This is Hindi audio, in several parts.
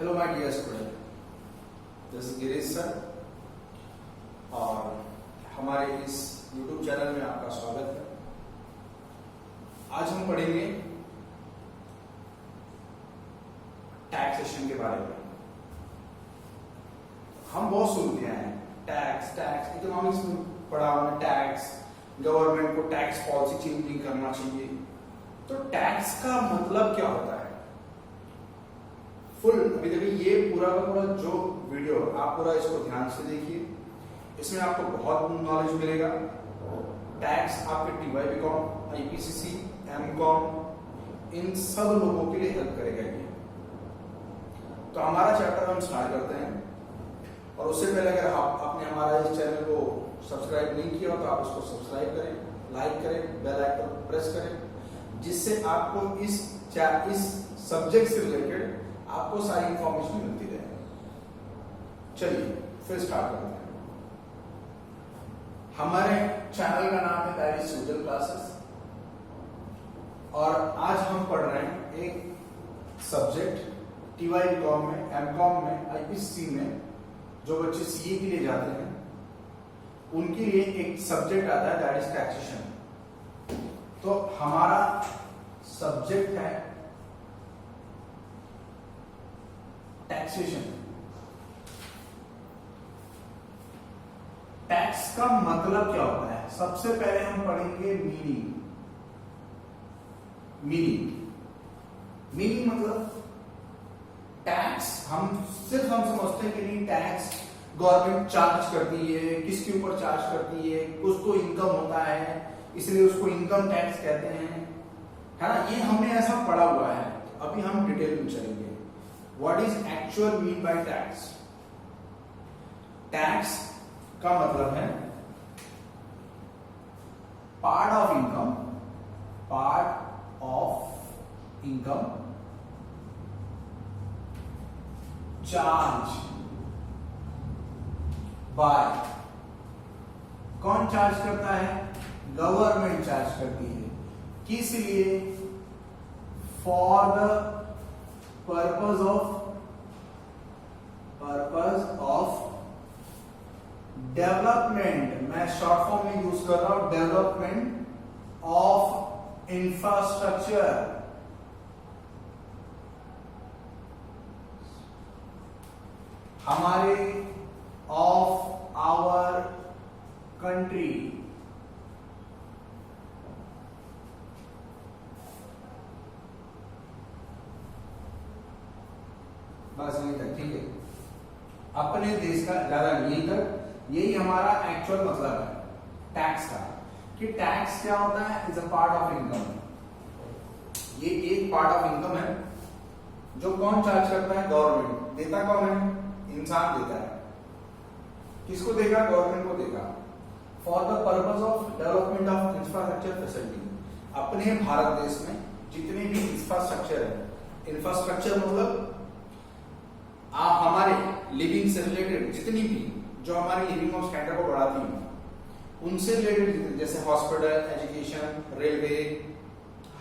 Hello my dear student, this is Girish sir और हमारे इस YouTube चैनल में आपका स्वागत है। आज हम पढ़ेंगे टैक्सेशन के बारे में। हम बहुत सुनते हैं टैक्स टैक्स, इकोनॉमिक्स में पढ़ा हमने टैक्स, गवर्नमेंट को टैक्स पॉलिसी चेंज नहीं करना चाहिए। तो टैक्स का मतलब क्या होता है फुल? अभी देखिए ये पूरा का पूरा जो वीडियो आप पूरा इसको ध्यान से देखिए, इसमें आपको बहुत नॉलेज मिलेगा। टैक्स आपके TY/BCom, IPCC, MCom इन सब लोगों के लिए हेल्प करेगा ये। तो हमारा चैप्टर हम स्टार्ट करते हैं और उससे पहले अगर आपने हमारा इस चैनल को सब्सक्राइब नहीं किया हो तो आप इसको सब्सक्राइब करें, लाइक करें, बेल आइकन प्रेस करें, जिससे आपको इस सब्जेक्ट से रिलेटेड आपको सारी इंफॉर्मेशन मिलती रहे। चलिए फिर स्टार्ट करते हैं। हमारे चैनल का नाम है पैरिस फ्यूचर क्लासेस और आज हम पढ़ रहे हैं एक सब्जेक्ट TY/BCom में, MCom में, IPCC में जो बच्चे CA के लिए जाते हैं उनके लिए एक सब्जेक्ट आता है दैट इज टैक्सेशन। तो हमारा सब्जेक्ट है टैक्सेशन। टैक्स का मतलब क्या होता है? सबसे पहले हम पढ़ेंगे मीनिंग। मीनिंग मतलब टैक्स हम समझते हैं कि नहीं, टैक्स गवर्नमेंट चार्ज करती है, किसके ऊपर चार्ज करती है, कुछ तो इनकम होता है इसलिए उसको इनकम टैक्स कहते हैं, है ना। ये हमने ऐसा पढ़ा हुआ है। अभी हम डिटेल में चलेंगे। What is actual mean by tax? Tax का मतलब है part of income charge by, कौन चार्ज करता है? गवर्नमेंट चार्ज करती है। किस लिए? For the purpose of development. मैं शॉर्ट फॉर्म में यूज कर रहा हूं, डेवलपमेंट ऑफ इंफ्रास्ट्रक्चर। हमारे ऑफ आवर कंट्री। बस यहीं तक, ठीक है। अपने देश का, ज्यादा नहीं तक। यही हमारा एक्चुअल मतलब है टैक्स का, कि टैक्स क्या होता है? Is a part of income. ये एक पार्ट ऑफ इनकम है जो कौन चार्ज करता है? गवर्नमेंट। देता कौन है? इंसान देता है। किसको देगा? गवर्नमेंट को देगा। For the purpose of development of infrastructure facility. अपने भारत देश में जितने भी इंफ्रास्ट्रक्चर है, इंफ्रास्ट्रक्चर मतलब आप हमारे लिविंग से रिलेटेड जितनी भी जो हमारी लिविंग ऑफ स्टैंडर्ड को बढ़ाती हैं उनसे रिलेटेड, जैसे हॉस्पिटल, एजुकेशन, रेलवे,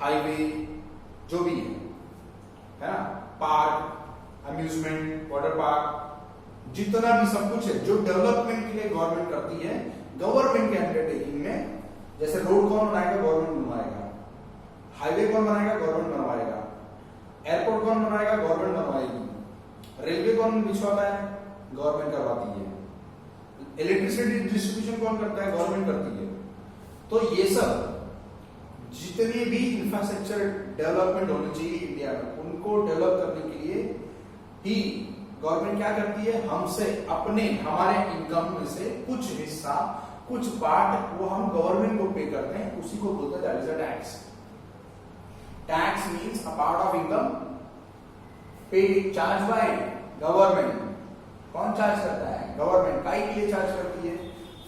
हाईवे, जो भी है ना, पार्क, अम्यूजमेंट, वाटर पार्क, जितना भी सब कुछ है जो डेवलपमेंट के लिए गवर्नमेंट करती है, गवर्नमेंट के अंडरटेकिंग में। जैसे रोड कौन बनाएगा? गवर्नमेंट बनवाएगा। हाईवे कौन बनाएगा? गवर्नमेंट बनवाएगा। एयरपोर्ट कौन बनाएगा? गवर्नमेंट बनवाएगी। रेलवे कौन बिछवाता है? गवर्नमेंट करवाती है। इलेक्ट्रिसिटी डिस्ट्रीब्यूशन कौन करता है? गवर्नमेंट करती है। तो ये सब जितने भी इंफ्रास्ट्रक्चर डेवलपमेंट होनी चाहिए इंडिया में, उनको डेवलप करने के लिए ही गवर्नमेंट क्या करती है? हमसे हमारे इनकम में से कुछ हिस्सा, कुछ पार्ट वो हम गवर्नमेंट को पे करते हैं, उसी को बोलते हैं that is a tax. Tax means a part of income paid, charged by government। कौन चार्ज करता है? गवर्नमेंट। काई के लिए चार्ज करती है?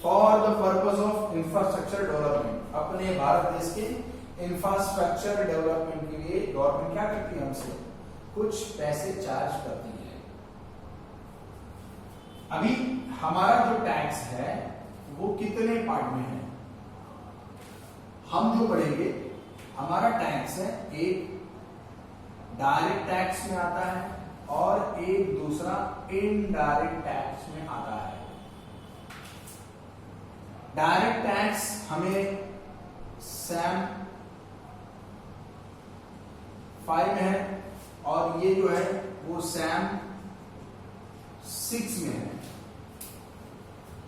For the purpose of infrastructure development. अपने भारत देश के इंफ्रास्ट्रक्चर डेवलपमेंट के लिए गवर्नमेंट क्या करती है? हमसे कुछ पैसे चार्ज करती है। अभी हमारा जो टैक्स है वो कितने पार्ट में है हम जो पढ़ेंगे? हमारा टैक्स है, एक डायरेक्ट टैक्स में आता है, और एक दूसरा इनडायरेक्ट टैक्स में आता है। डायरेक्ट टैक्स हमें सैम 5 में है और ये जो है वो सैम 6 में है।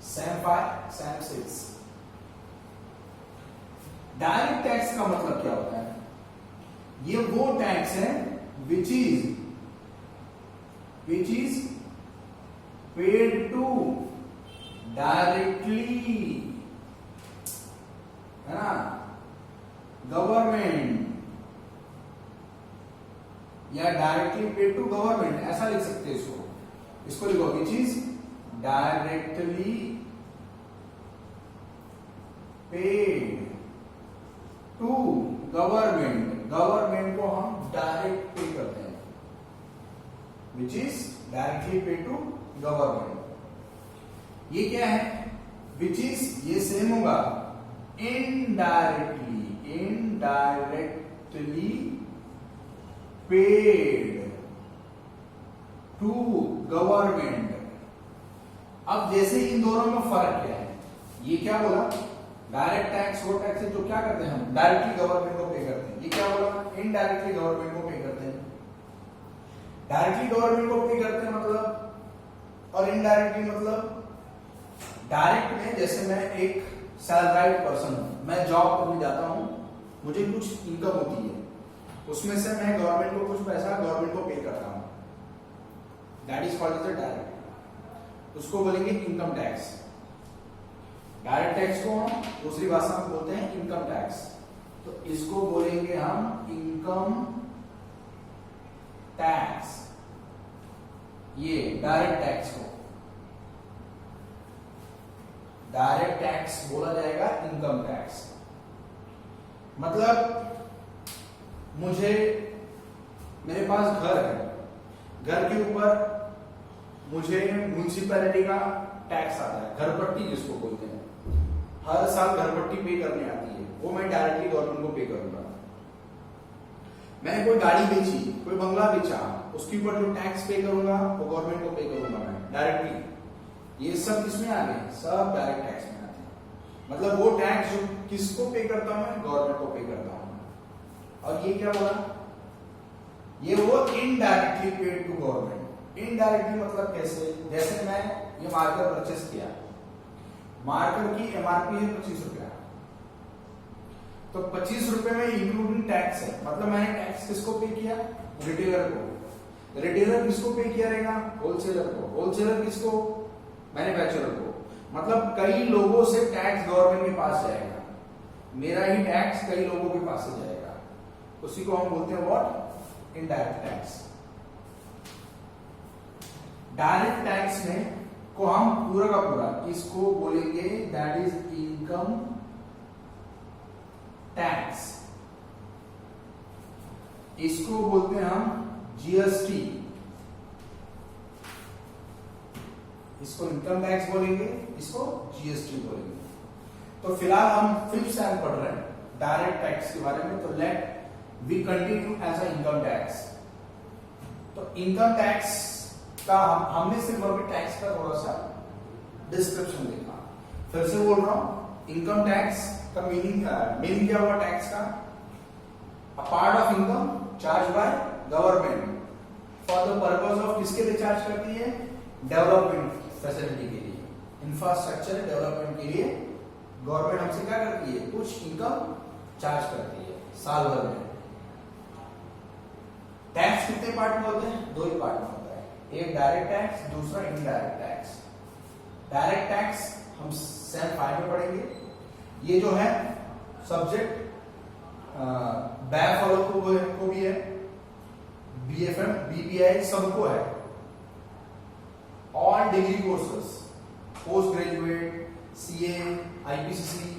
Sam 5 Sam 6। डायरेक्ट टैक्स का मतलब क्या होता है? ये वो टैक्स है which is paid to directly, है ना, गवर्नमेंट या डायरेक्टली पेड टू गवर्नमेंट, ऐसा लिख सकते हैं इसको। इसको लिखो which is directly paid to government. Government को हम डायरेक्ट पे करते हैं, which is directly paid to government. ये क्या है? विच इज, ये सेम होगा इनडायरेक्टली पेड टू गवर्नमेंट। अब जैसे इन दोनों में फर्क क्या है? ये क्या बोला? डायरेक्ट टैक्स वो टैक्स है जो क्या करते हैं हम डायरेक्टली गवर्नमेंट को पे करते हैं। ये क्या बोला? इनडायरेक्टली गवर्नमेंट को पे करते हैं। डायरेक्टली गवर्नमेंट को पे करते हैं मतलब, और इनडायरेक्टली मतलब, डायरेक्ट में जैसे मैं एक सैलराइड पर्सन हूं, मैं जॉब करने जाता हूं, मुझे कुछ इनकम होती है, उसमें से मैं गवर्नमेंट को कुछ पैसा गवर्नमेंट को पे करता हूं, that is called as direct. उसको बोलेंगे इनकम टैक्स। डायरेक्ट टैक्स को हम दूसरी भाषा में बोलते हैं इनकम टैक्स। तो इसको बोलेंगे हम इनकम टैक्स, ये डायरेक्ट टैक्स को डायरेक्ट टैक्स बोला जाएगा, इनकम टैक्स। मतलब मुझे, मेरे पास घर है, घर के ऊपर मुझे म्युनिसिपैलिटी का टैक्स आता है, घरपट्टी जिसको बोलते हैं, हर साल घरपट्टी पे करने आती है, वो मैं डायरेक्टली गवर्नमेंट को पे करूंगा। मैंने कोई गाड़ी बेची, कोई बंगला बेचा, उसके ऊपर जो टैक्स पे करूंगा वो गवर्नमेंट को पे करूंगा मैं डायरेक्टली। ये सब किसमें आ गए? सब डायरेक्ट टैक्स में आते हैं। मतलब वो टैक्स जो किसको पे करता हूं मैं? गवर्नमेंट को पे करता हूं। और ये क्या बोला? ये वो indirectly paid to government. Indirectly मतलब कैसे? जैसे मैं ये मार्कर परचेस किया, मार्कर की एमआरपी है 25 रुपया, तो 25 रुपए में इंक्लूडिंग टैक्स है, मतलब मैंने टैक्स किसको पे किया? रिटेलर को। रिटेलर किसको पे किया रहेगा? होलसेलर को। होलसेलर किसको? मैन्युफैक्चरर को। मतलब कई लोगों से टैक्स गवर्नमेंट के पास जाएगा, मेरा ही टैक्स कई लोगों के पास से जाएगा, उसी को हम बोलते हैं what? Indirect tax. Direct tax में को हम पूरा का पूरा इसको बोलेंगे दैट इज इनकम टैक्स। इसको बोलते हैं हम जीएसटी, इसको इनकम टैक्स बोलेंगे, इसको जीएसटी बोलेंगे। तो फिलहाल हम 5th सेम पढ़ रहे हैं डायरेक्ट टैक्स के बारे में, तो let we continue as a income tax. तो इनकम टैक्स का हमने सिर्फ अभी टैक्स का थोड़ा सा डिस्क्रिप्शन देखा, फिर से बोल रहा हूं, इनकम टैक्स का मीनिंग क्या हुआ टैक्स का? A part of income charge by government for the purpose of, किसके लिए चार्ज करती है? डेवलपमेंट फैसिलिटी के लिए, इंफ्रास्ट्रक्चर डेवलपमेंट के लिए गवर्नमेंट हमसे क्या करती है? कुछ इनकम चार्ज करती है साल भर में। टैक्स कितने पार्ट में होते हैं? 2 ही पार्ट में होता है, एक डायरेक्ट टैक्स, दूसरा इनडायरेक्ट टैक्स। डायरेक्ट टैक्स हम सेम 5 में पढ़ेंगे। ये जो है सब्जेक्ट बैफलो को भी है, बीएफएम, बीपीआई सबको है। All degree courses, post graduate, CA, IPCC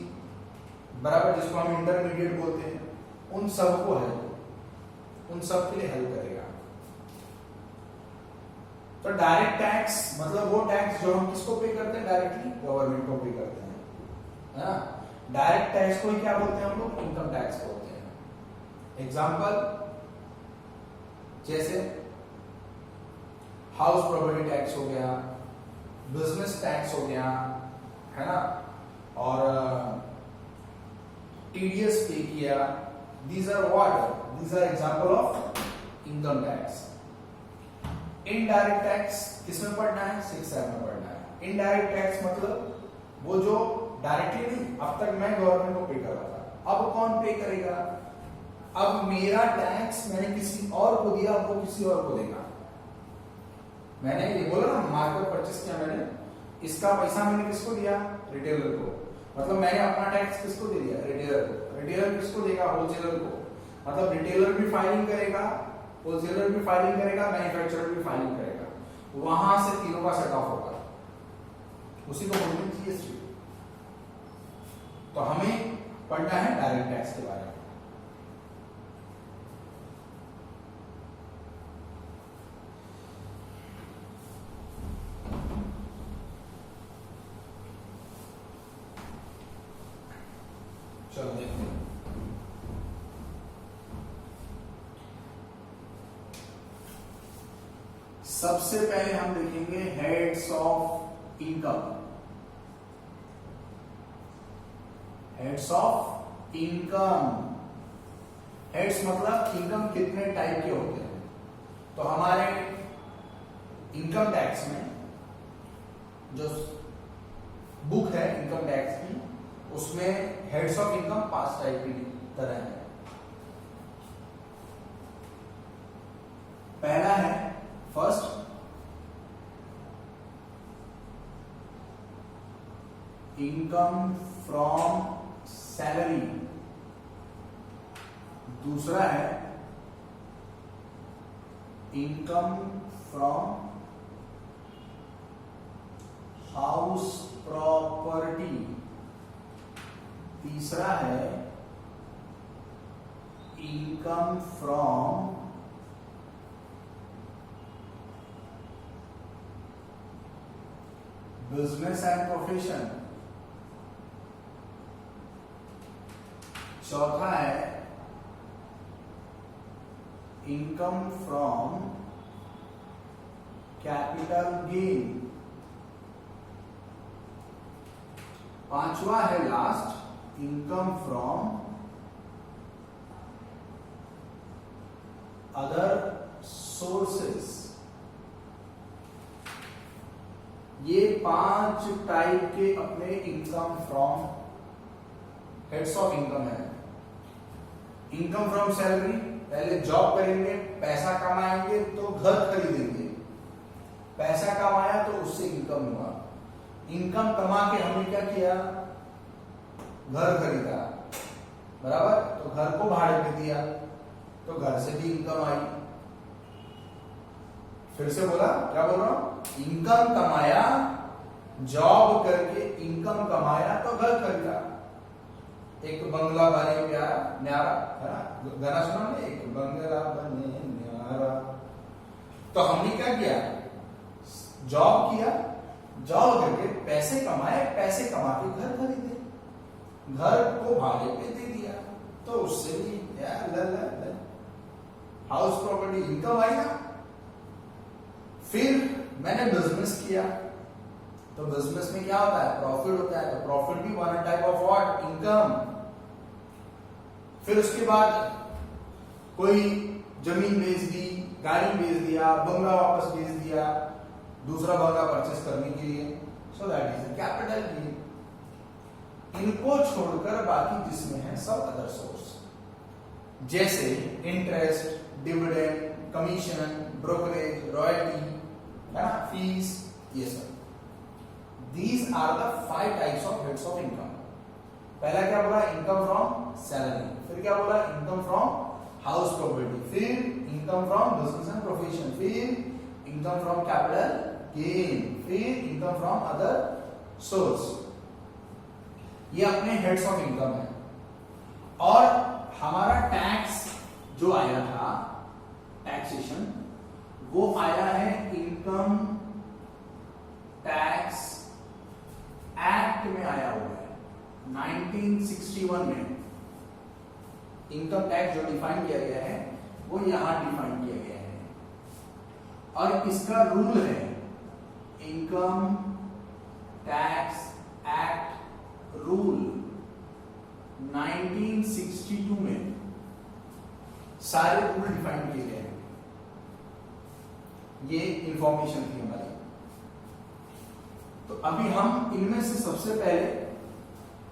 बराबर, जिसको हम इंटरमीडिएट बोलते हैं, उन सबको है, उन सब के लिए हेल्प करेगा। तो डायरेक्ट टैक्स मतलब वो टैक्स जो हम किसको पे करते हैं? डायरेक्टली गवर्नमेंट को पे करते हैं, है ना। डायरेक्ट टैक्स को ही क्या बोलते हैं हम लोग? इनकम टैक्स बोलते हैं। एग्जांपल, जैसे हाउस प्रॉपर्टी टैक्स हो गया, बिजनेस टैक्स हो गया, है ना, और टीडीएस पे किया। These are what, these are example of income tax. Indirect tax किसमें पढ़ना है? 6-7 में पढ़ना है। इनडायरेक्ट टैक्स मतलब वो जो डायरेक्टली नहीं, अब तक मैं गवर्नमेंट को पे कर रहा था, अब कौन पे करेगा? अब मेरा टैक्स मैंने किसी और को दिया, वो किसी और को देगा। मैंने ये बोला ना, मार्केट परचेस किया मैंने, इसका पैसा मैंने किसको दिया? रिटेलर को। मतलब मैंने अपना टैक्स किसको दे दिया? रिटेलर को। रिटेलर किसको देगा? होलसेलर को। मतलब रिटेलर भी फाइलिंग करेगा, होलसेलर भी फाइलिंग करेगा, मैन्युफैक्चरर भी फाइलिंग करेगा, वहां से तीनों का सेट ऑफ होगा, उसी को बोलते हैं जीएसटी। तो हमें पढ़ना है डायरेक्ट टैक्स के बारे में। चलो देखते हैं। सबसे पहले हम देखेंगे heads of income. Heads of income, heads मतलब इनकम कितने टाइप के होते हैं। तो हमारे इनकम टैक्स में जो बुक है इनकम टैक्स की, उसमें हेड्स ऑफ इनकम 5 टाइप की तरह है। पहला है फर्स्ट इनकम फ्रॉम सैलरी, दूसरा है इनकम फ्रॉम हाउस प्रॉपर्टी, तीसरा है income from business and profession, चौथा है इनकम फ्रॉम कैपिटल गेन, पांचवा है last income from other sources. ये 5 टाइप के अपने income from heads of income है। इनकम फ्रॉम सैलरी, पहले जॉब करेंगे, पैसा कमाएंगे तो घर खरीदेंगे, पैसा कमाया तो उससे इनकम हुआ, इनकम कमा के हमने क्या किया? घर खरीदा, बराबर, तो घर को भाड़े पे दिया, तो घर से भी इनकम आई। फिर से बोला, क्या बोल रहा हूं? इनकम कमाया, जॉब करके इनकम कमाया तो घर खरीदा। एक बंगला बने प्यारा न्यारा, है ना, गाना सुना ना, एक बंगला बने न्यारा। तो हमने क्या किया? जॉब किया, जॉब करके पैसे कमाए, पैसे कमा के घर खरीदे, घर को भाड़े पे दे दिया, तो उससे भी हाउस प्रॉपर्टी इनकम आई ना। फिर मैंने बिजनेस किया, तो बिजनेस में क्या होता है? प्रॉफिट होता है, तो प्रॉफिट भी one type of what? Income. फिर उसके बाद कोई जमीन बेच दी, गाड़ी बेच दिया, बंगला वापस बेच दिया, दूसरा बंगला परचेस करने के लिए, so that is capital gain. इनको छोड़कर बाकी जिसमें है सब अदर सोर्स, जैसे interest, dividend, commission, brokerage, royalty, fees, ये सब। These are the 5 types of heads of income. पहला क्या बोला? इनकम फ्रॉम सैलरी, फिर क्या बोला? इनकम फ्रॉम हाउस प्रॉपर्टी, फिर income from business and profession, फिर इनकम फ्रॉम कैपिटल गेन, फिर इनकम फ्रॉम अदर सोर्स। ये अपने हेड्स ऑफ इनकम है। और हमारा टैक्स जो आया था, टैक्सेशन, वो आया है इनकम टैक्स एक्ट में आया हुआ है 1961 में। इनकम टैक्स जो डिफाइन किया गया है वो यहां डिफाइन किया गया है। और इसका रूल है इनकम टैक्स एक्ट रूल 1962 में सारे रूल डिफाइन किए गए हैं। ये इंफॉर्मेशन थी हमारी। तो अभी हम इनमें से सबसे पहले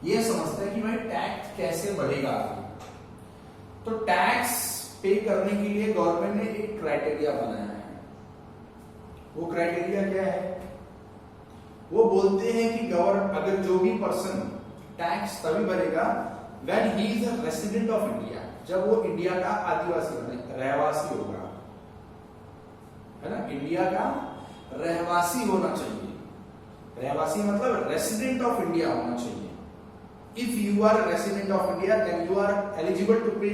ये समझते हैं कि भाई टैक्स कैसे बढ़ेगा। तो टैक्स पे करने के लिए गवर्नमेंट ने एक क्राइटेरिया बनाया है। वो क्राइटेरिया क्या है? वो बोलते हैं कि अगर जो भी पर्सन टैक्स तभी भरेगा when he is a resident of India, जब वो इंडिया का आदिवासी रहवासी होगा, है ना। इंडिया का रहवासी होना चाहिए। रहवासी मतलब रेसिडेंट ऑफ इंडिया होना चाहिए। If you are resident of India then you are eligible to pay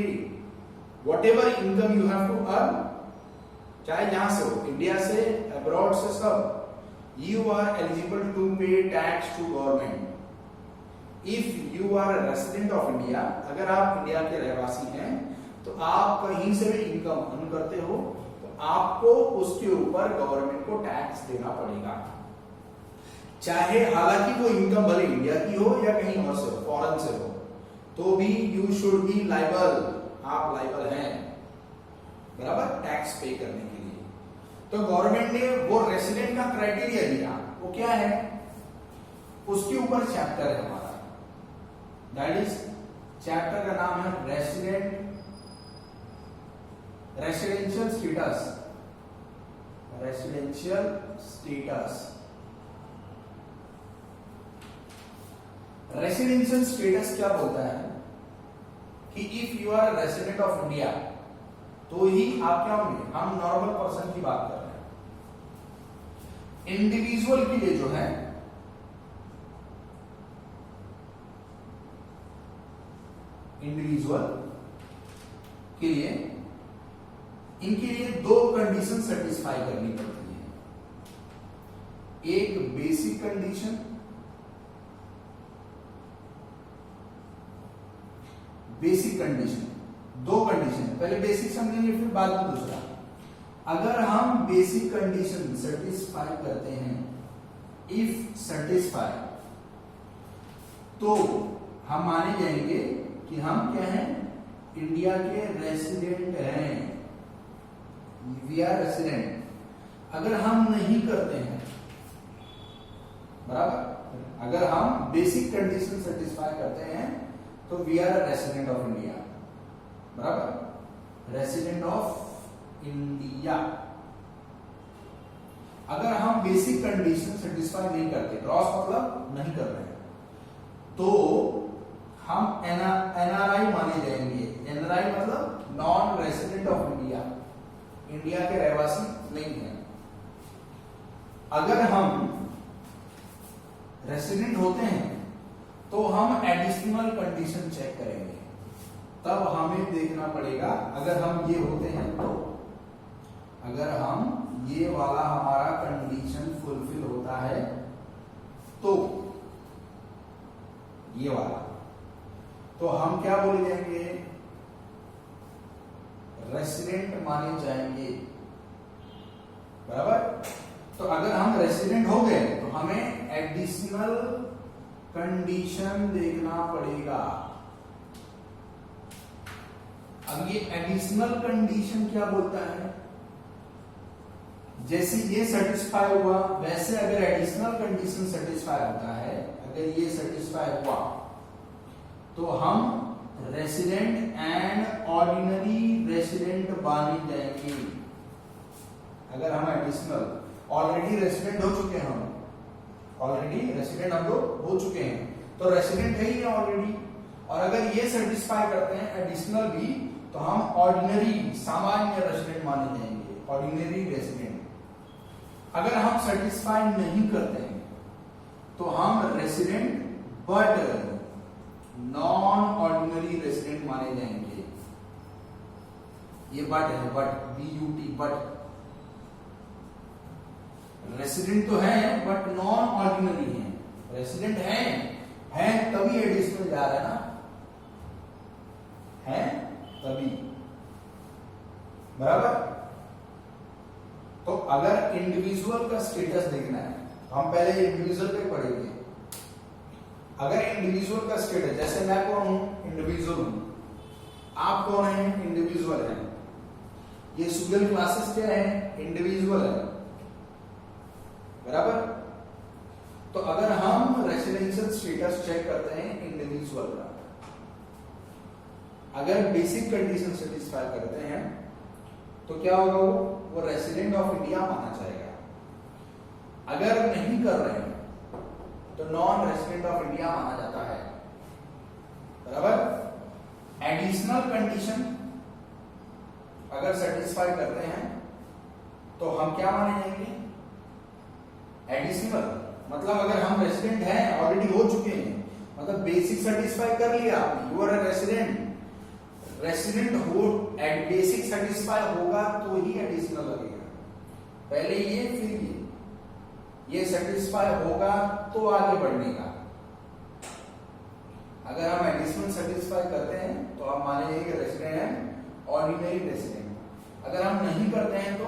whatever income you have to earn, चाहे जहां से हो, इंडिया से, अब्रॉड से, सब you are eligible to pay tax to government. If you are a resident of India, अगर आप इंडिया के रहवासी हैं तो आप कहीं से भी इनकम अर्न करते हो तो आपको उसके ऊपर गवर्नमेंट को टैक्स देना पड़ेगा। चाहे हालांकि वो इनकम भले इंडिया की हो या कहीं और से हो, फॉरेन से हो, तो भी यू शुड बी लायबल, आप लायबल हैं बराबर टैक्स पे करने के लिए। तो गवर्नमेंट ने वो रेसिडेंट का क्राइटेरिया दिया, वो क्या है, उसके ऊपर चैप्टर है हमारा, दैट इज चैप्टर का नाम है residential status. Residential status, residential status क्या बोलता है कि if you are resident of India तो ही आप क्या होंगे, हम नॉर्मल पर्सन की बात कर रहे हैं। इंडिविजुअल के लिए जो है, इंडिविजुअल के लिए, इनके लिए दो कंडीशन सेटिस्फाई करनी पड़ती है। एक बेसिक कंडीशन, बेसिक कंडीशन, दो कंडीशन, पहले बेसिक समझेंगे फिर बाद में दूसरा। अगर हम बेसिक कंडीशन सेटिस्फाई करते हैं, इफ सेटिस्फाई, तो हम माने जाएंगे कि हम क्या हैं, इंडिया के रेसिडेंट हैं, वी आर रेसिडेंट। अगर हम नहीं करते हैं बराबर, अगर हम बेसिक कंडीशन सेटिस्फाई करते हैं तो we are resident of India, बराबर, रेसिडेंट ऑफ इंडिया। अगर हम बेसिक कंडीशन सेटिस्फाई नहीं करते, क्रॉस मतलब नहीं कर रहे हैं, तो हम एनआरआई माने जाएंगे। एनआरआई मतलब non resident of India, India के रहवासी नहीं है। अगर हम रेसिडेंट होते हैं तो हम एडिशनल कंडीशन चेक करेंगे, तब हमें देखना पड़ेगा अगर हम ये होते हैं तो, अगर हम ये वाला हमारा कंडीशन फुलफिल होता है तो, ये वाला, तो हम क्या बोले जाएंगे, रेसिडेंट माने जाएंगे, बराबर। तो अगर हम रेसिडेंट हो गए तो हमें एडिशनल कंडीशन देखना पड़ेगा। अब ये एडिशनल कंडीशन क्या बोलता है, जैसे ये सेटिस्फाई हुआ वैसे अगर एडिशनल कंडीशन सेटिस्फाई होता है, अगर ये सेटिस्फाई हुआ तो हम रेसिडेंट एंड ऑर्डिनरी रेसिडेंट माने जाएंगे। अगर हम एडिशनल, ऑलरेडी रेसिडेंट हो चुके हैं, हम ऑलरेडी रेसिडेंट हम लोग हो चुके हैं, तो रेसिडेंट है ही ऑलरेडी, और अगर ये सेटिस्फाई करते हैं एडिशनल भी, तो हम ऑर्डिनरी सामान्य रेसिडेंट माने जाएंगे, ऑर्डिनरी रेसिडेंट। अगर हम सेटिस्फाई नहीं करते हैं तो हम resident but non ordinary resident माने जाएंगे। ये बट है, बट BUT, बट रेसिडेंट तो है बट नॉन ऑर्डिनरी है। रेसिडेंट है तभी एडिशनल जा रहा है ना, है तभी, बराबर। तो अगर इंडिविजुअल का स्टेटस देखना है, हम पहले इंडिविजुअल पे पढ़ेंगे। अगर इंडिविजुअल का स्टेटस, जैसे मैं कौन हूं, इंडिविजुअल हूं, आप कौन है, इंडिविजुअल है, ये सुगल क्लासेस क्या है, इंडिविजुअल है, बराबर। तो अगर हम रेसिडेंशियल स्टेटस चेक करते हैं इंडिविजुअल का, अगर बेसिक कंडीशन सेटिस्फाई करते हैं तो क्या होगा, वो रेसिडेंट ऑफ इंडिया माना जाएगा। अगर नहीं कर रहे हैं तो नॉन रेसिडेंट ऑफ इंडिया माना जाता है, बराबर। एडिशनल कंडीशन अगर सेटिस्फाई करते हैं तो हम क्या माने जाएंगे, एडिशनल। मतलब अगर हम रेसिडेंट हैं, ऑलरेडी हो चुके हैं, मतलब बेसिक सेटिस्फाई कर लिया आपने, you are a resident, resident हो, बेसिक सेटिस्फाई होगा तो ही एडिशनल लगेगा। पहले ये फिर ये सेटिस्फाई होगा तो आगे बढ़ने का। अगर हम एडिशनल सेटिस्फाई करते हैं तो आप मानेंगे रेसिडेंट है, ऑर्डिनरी रेसिडेंट। अगर हम नहीं करते हैं तो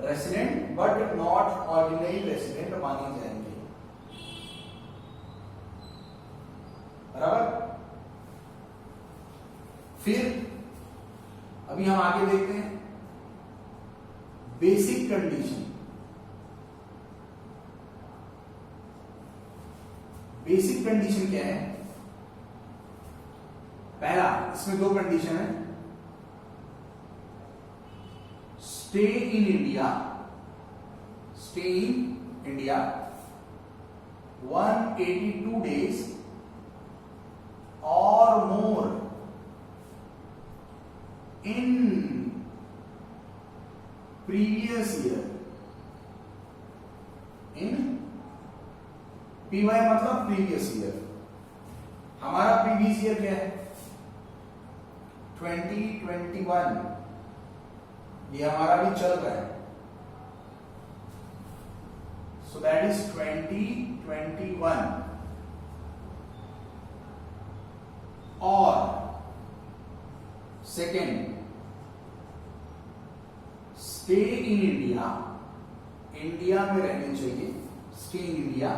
resident but not ordinary resident माने जाएंगे, बराबर। फिर अभी हम आगे देखते हैं बेसिक कंडीशन। बेसिक कंडीशन क्या है, पहला, इसमें दो कंडीशन है, stay in India, stay in India 182 days और मोर in previous year, in PY मतलब previous year। हमारा previous year क्या है, 2021, ये हमारा भी चल रहा है, so that is 2021। और second, stay in India, India में रहने चाहिए, स्टे इन इंडिया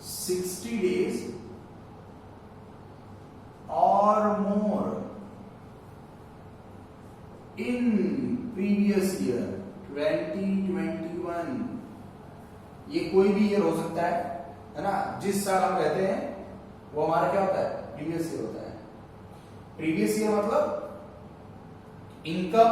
60 days और मोर इन प्रीवियस ईयर 2021। ये कोई भी ईयर हो सकता है ना, जिस साल हम रहते हैं वो हमारा क्या होता है, प्रीवियस ईयर होता है। प्रीवियस ईयर मतलब इनकम